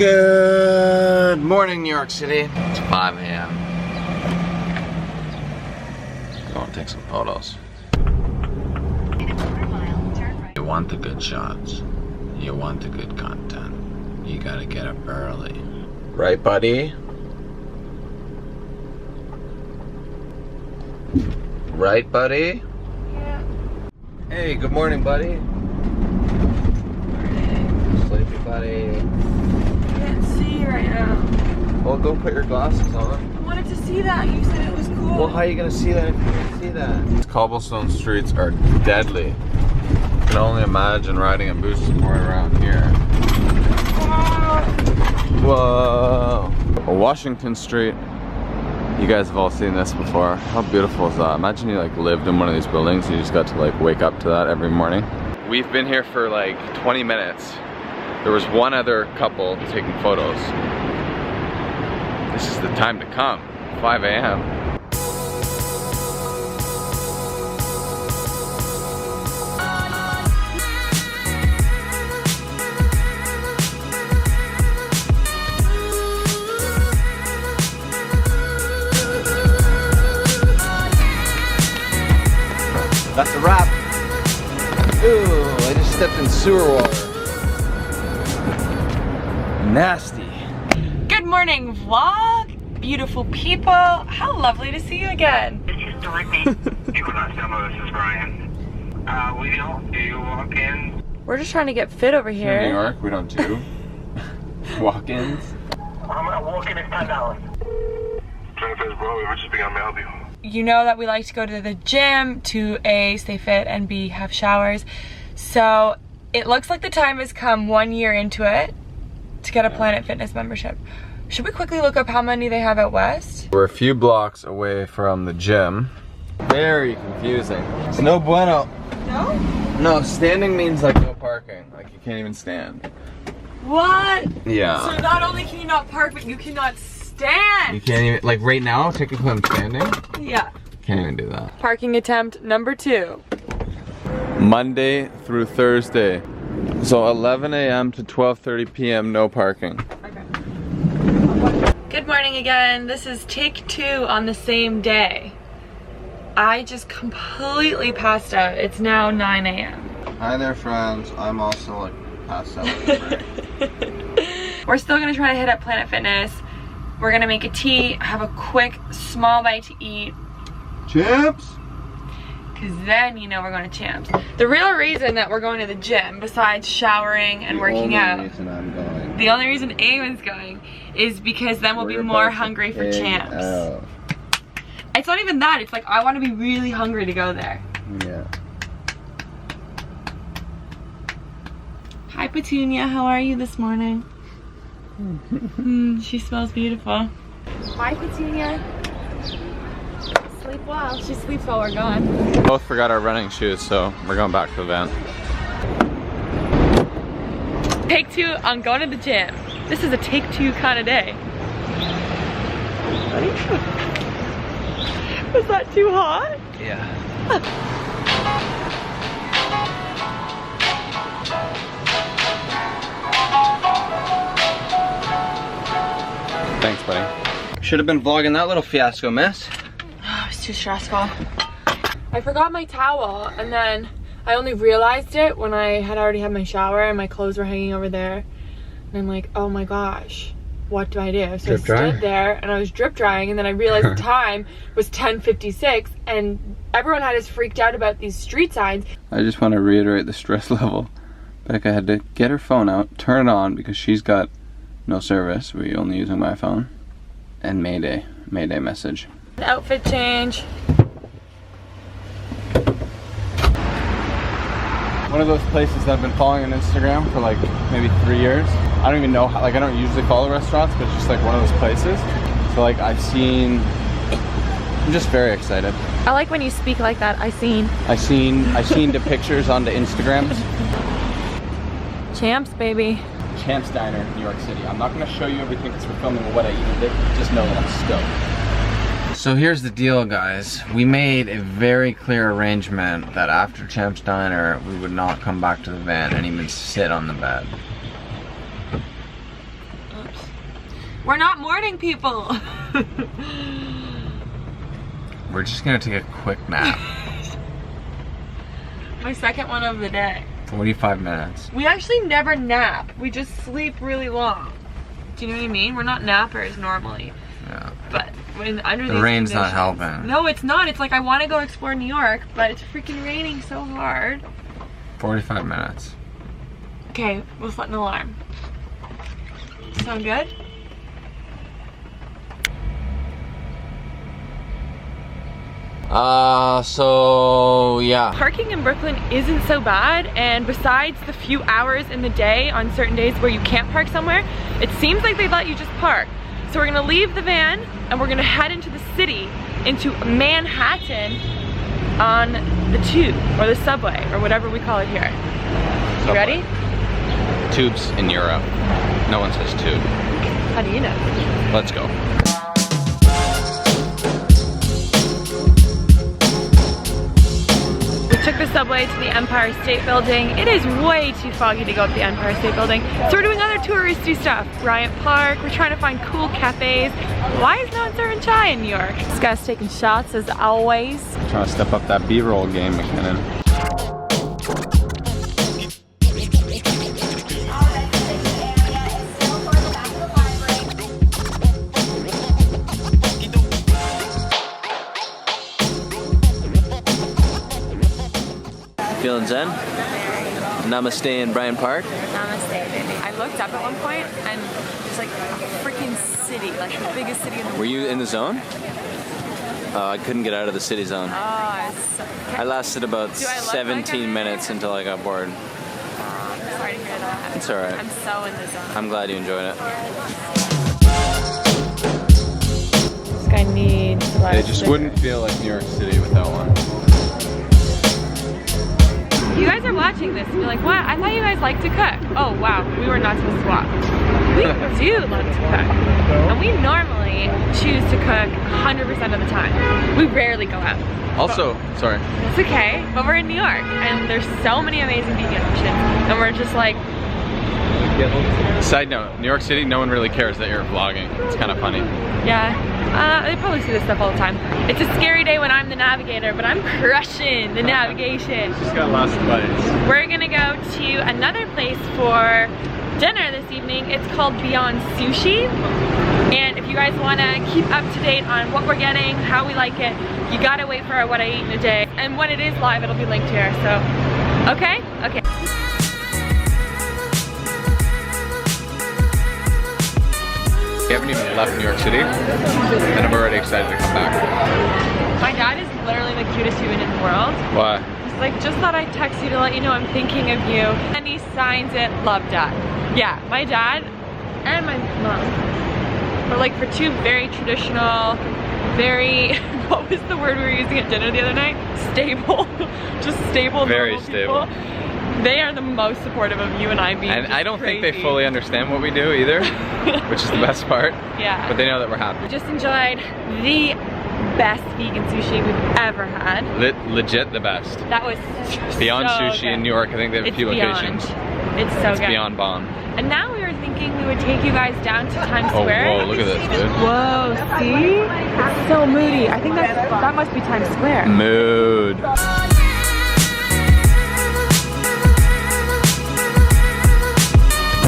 Good morning, New York City. It's 5 a.m. I'm going to take some photos. You want the good shots. You want the good content. You gotta get up early. Right, buddy? Right, buddy? Yeah. Hey, good morning, buddy. Morning. Sleepy, buddy. I can't see right now. Well, go put your glasses on. I wanted to see that. You said it was cool. Well, how are you gonna see that if you can't see that? These cobblestone streets are deadly. I can only imagine riding a booster board around here. Whoa! Washington Street. You guys have all seen this before. How beautiful is that? Imagine you like lived in one of these buildings and you just got to like wake up to that every morning. We've been here for like 20 minutes. There was one other couple taking photos. This is the time to come. 5 a.m. That's a wrap. Ooh, I just stepped in sewer water. Nasty. Good morning, vlog. Beautiful people. How lovely to see you again. This is Dorothy. This is Brian. We don't do walk-ins. We're just trying to get fit over In New here. York, we don't do walk-ins. A walk-in is $10. Jennifer's Broadway, we're just being on help you. You know that we like to go to the gym to A, stay fit, and B, have showers. So it looks like the time has come 1 year into it to get a Planet Fitness membership. Should we quickly look up how many they have out west? We're a few blocks away from the gym. Very confusing. It's no bueno. No? No, standing means like no parking. Like you can't even stand. What? Yeah. So not only can you not park, but you cannot stand. You can't even, like right now, technically I'm standing. Yeah. Can't even do that. Parking attempt number 2. Monday through Thursday. So 11 a.m. to 12:30 p.m. no parking. Okay. Good morning again. This is take 2 on the same day. I just completely passed out. It's now 9 a.m. Hi there, friends. I'm also like passed out. We're still gonna try to hit up Planet Fitness. We're gonna make a tea, have a quick small bite to eat. Chips? Cause then you know we're going to Champs. The real reason that we're going to the gym, besides showering and working out, The only reason I'm going. the only reason Eamon's going is because then we'll be more hungry for Champs. Oh. It's not even that, it's like I want to be really hungry to go there. Yeah. Hi Petunia, how are you this morning? She smells beautiful. Hi Petunia. Sleep well. She sleeps while we're gone. Both forgot our running shoes, so we're going back to the van. Take 2 on going to the gym. This is a take 2 kind of day. Was that too hot? Yeah. Thanks, buddy. Should have been vlogging that little fiasco, miss. Oh, it was too stressful. I forgot my towel and then I only realized it when I had already had my shower and my clothes were hanging over there. And I'm like, oh my gosh, what do I do? So Drip I dry? stood there and I was drip drying and then I realized the time was 10:56 and everyone had us freaked out about these street signs. I just want to reiterate the stress level. Becca had to get her phone out, turn it on because she's got no service. We only using my phone. And Mayday message. Outfit change. One of those places that I've been following on Instagram for like maybe 3 years. I don't even know how, like I don't usually follow restaurants, but it's just like one of those places. So like I'm just very excited. I like when you speak like that. I seen the pictures on the Instagrams. Champs, baby. Champs Diner, New York City. I'm not gonna show you everything because we're filming what I eat. Just know that I'm stoked. So here's the deal, guys. We made a very clear arrangement that after Champs Diner, we would not come back to the van and even sit on the bed. We're not morning people. We're just gonna take a quick nap. My second one of the day. 45 minutes. We actually never nap. We just sleep really long. Do you know what I mean? We're not nappers normally. Yeah. But when under The these rain's not conditions- helping. No, it's not. It's like I want to go explore New York, but it's freaking raining so hard. 45 minutes. Okay, we'll set an alarm. Sound good? So yeah. Parking in Brooklyn isn't so bad, and besides the few hours in the day on certain days where you can't park somewhere, it seems like they let you just park. So we're gonna leave the van and we're gonna head into the city, into Manhattan on the tube or the subway or whatever we call it here. You ready? Tubes in Europe. No one says tube. How do you know? Let's go. We took the subway to the Empire State Building. It is way too foggy to go up the Empire State Building. So we're doing other touristy stuff. Bryant Park, we're trying to find cool cafes. Why is no one serving chai in New York? This guy's taking shots as always. Trying to step up that B-roll game, McKinnon. Feeling zen? Namaste in Bryant Park. Namaste, baby. I looked up at one point and there's like a freaking city, like the biggest city in the world. Were you in the zone? I couldn't get out of the city zone. Oh, it's so... I lasted about Do I look 17 like I'm minutes until I got bored. I'm sorry to hear that. It's alright. I'm so in the zone. I'm glad you enjoyed it. This guy needs a lot It of just stickers. wouldn't feel like New York City without one. You guys are watching this and you're like, what? I thought you guys liked to cook. Oh wow, we were not supposed to walk. We do love to cook. And we normally choose to cook 100% of the time. We rarely go out. Also, sorry. It's okay, but we're in New York and there's so many amazing vegan options. And we're just like, Side note, New York City, no one really cares that you're vlogging. It's kind of funny. yeah, they probably see this stuff all the time. It's a scary day when I'm the navigator, but I'm crushing the navigation. Just got lost in lights. We're gonna go to another place for dinner this evening. It's called Beyond Sushi. And if you guys wanna keep up to date on what we're getting, how we like it, you gotta wait for our What I Eat in a Day. And when it is live, it'll be linked here, so, okay? Okay. We haven't even left New York City, and I'm already excited to come back. My dad is literally the cutest human in the world. Why? He's like, just thought I'd text you to let you know I'm thinking of you. And he signs it, love, Dad. Yeah, my dad and my mom were like for two very traditional, very, what was the word we were using at dinner the other night? Stable. Just stable, Very normal stable. people. They are the most supportive of you and I being And just I don't think they crazy. fully understand what we do either, which is the best part. Yeah. But they know that we're happy. Just enjoyed the best vegan sushi we've ever had. Legit the best. That was Beyond so Sushi good. in New York, I think they have a It's few beyond. locations. It's so It's good. beyond bomb. And now we were thinking we would take you guys down to Times Oh, Square. whoa, look at this, dude. Whoa, see? It's so moody. I think that must be Times Square. Mood.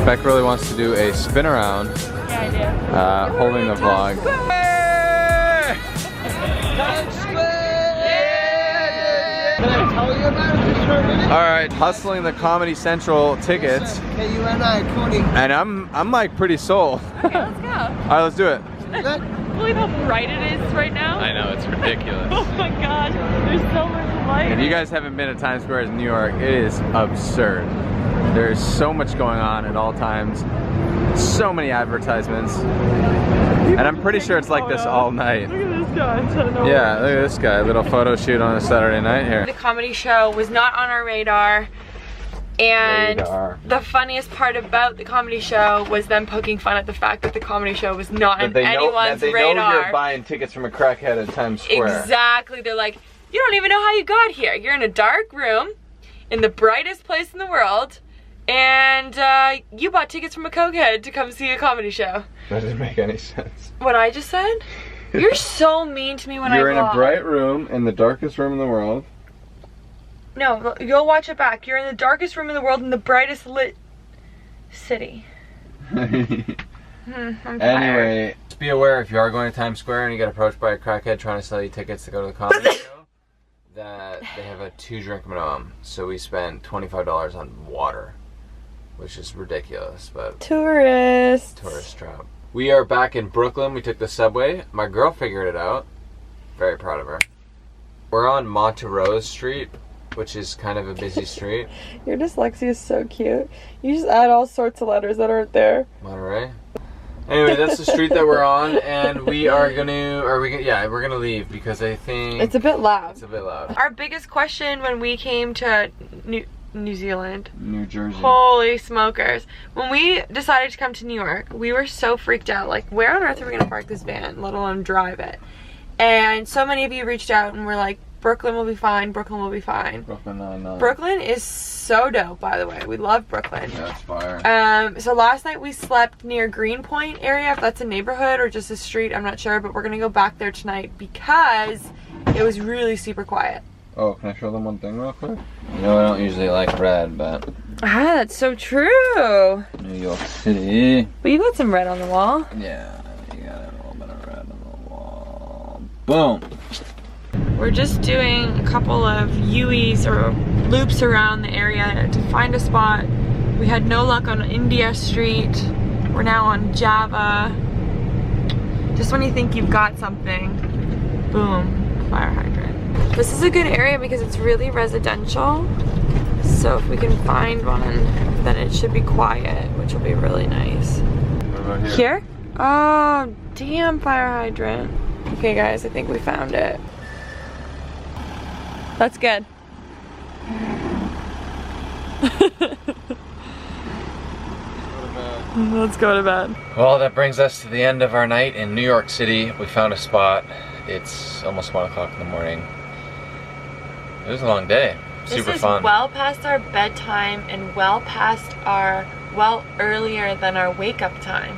Beck really wants to do a spin around, Yeah, I do. holding the vlog. Alright, hustling the Comedy Central tickets. And I'm like pretty sold. Okay, let's go. Alright, let's do it. Believe how bright it is right now? I know, it's ridiculous. Oh my gosh, there's so much light. If you guys haven't been to Times Square in New York, it is absurd. There's so much going on at all times. So many advertisements. And I'm pretty sure it's like this all night. Look at this guy. I don't know. Yeah, look at this guy. Little photo shoot on a Saturday night here. The comedy show was not on our radar. And Radar. the funniest part about the comedy show was them poking fun at the fact that the comedy show was not on anyone's radar. buying tickets from a crackhead at Times Exactly. They're like, you don't even know how you got here. You're in a dark room in the brightest place in the world And you bought tickets from a cokehead to come see a comedy show. That didn't make any sense. What I just said? You're so mean to me when You're I in a vlog. bright room, in the darkest room in the world. No, you'll watch it back. You're in the darkest room in the world in the brightest lit city. I'm tired. Anyway, just be aware if you are going to Times Square and you get approached by a crackhead trying to sell you tickets to go to the comedy show, that they have a 2-drink minimum. So we spent $25 on water, which is ridiculous, but Tourist trap. We are back in Brooklyn. We took the subway. My girl figured it out. Very proud of her. We're on Monterose Street, which is kind of a busy street. Your dyslexia is so cute. You just add all sorts of letters that aren't there. Monterey. Anyway, that's the street that we're on, and we are gonna, we're gonna leave because I think It's a bit loud. it's a bit loud. Our biggest question when we came to New Zealand. New Jersey. Holy smokers. When we decided to come to New York, we were so freaked out. Like, where on earth are we gonna park this van, let alone drive it? And so many of you reached out and were like, Brooklyn will be fine, Brooklyn will be fine. Brooklyn 99. Brooklyn is so dope, by the way. We love Brooklyn. Yeah, it's fire. So last night we slept near Greenpoint area, if that's a neighborhood or just a street, I'm not sure, but we're gonna go back there tonight because it was really super quiet. Oh, can I show them one thing real quick? You know I don't usually like red, but Ah, that's so true. New York City. But you got some red on the wall. Yeah, you got a little bit of red on the wall. Boom. We're just doing a couple of U-E's or loops around the area to find a spot. We had no luck on India Street. We're now on Java. Just when you think you've got something, boom, fire hydrant. This is a good area because it's really residential. So if we can find one, then it should be quiet, which will be really nice. What about here? Here? Oh, damn, fire hydrant. Okay guys, I think we found it. That's good. Let's go to bed. Well, that brings us to the end of our night in New York City. We found a spot. It's almost 1 o'clock in the morning. It was a long day. Super fun. This is well past our bedtime and well earlier than our wake up time.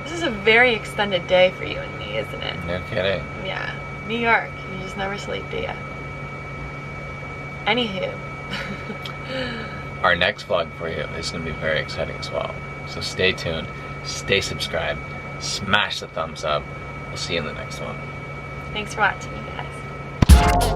This is a very extended day for you and me, isn't it? No kidding. Yeah. New York, you just never sleep, do ya? Anywho. Our next vlog for you is going to be very exciting as well. So stay tuned, stay subscribed, smash the thumbs up. We'll see you in the next one. Thanks for watching, you guys.